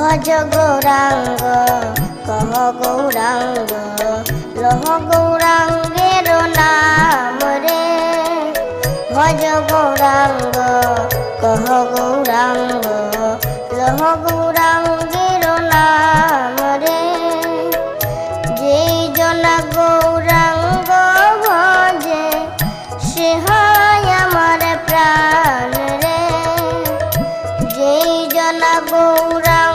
ভজ গৌরাঙ্গ কহ গৌরাঙ্গ লহ গৌরাঙ্গের নাম রে। ভজ গৌরাঙ্গ কহ গৌরাঙ্গ লহ গৌরাঙ্গের নাম রে। যেই জনা গৌরাঙ্গ ভজে সে হয় আমার প্রাণ রে। যেই জনা গৌরাঙ্গ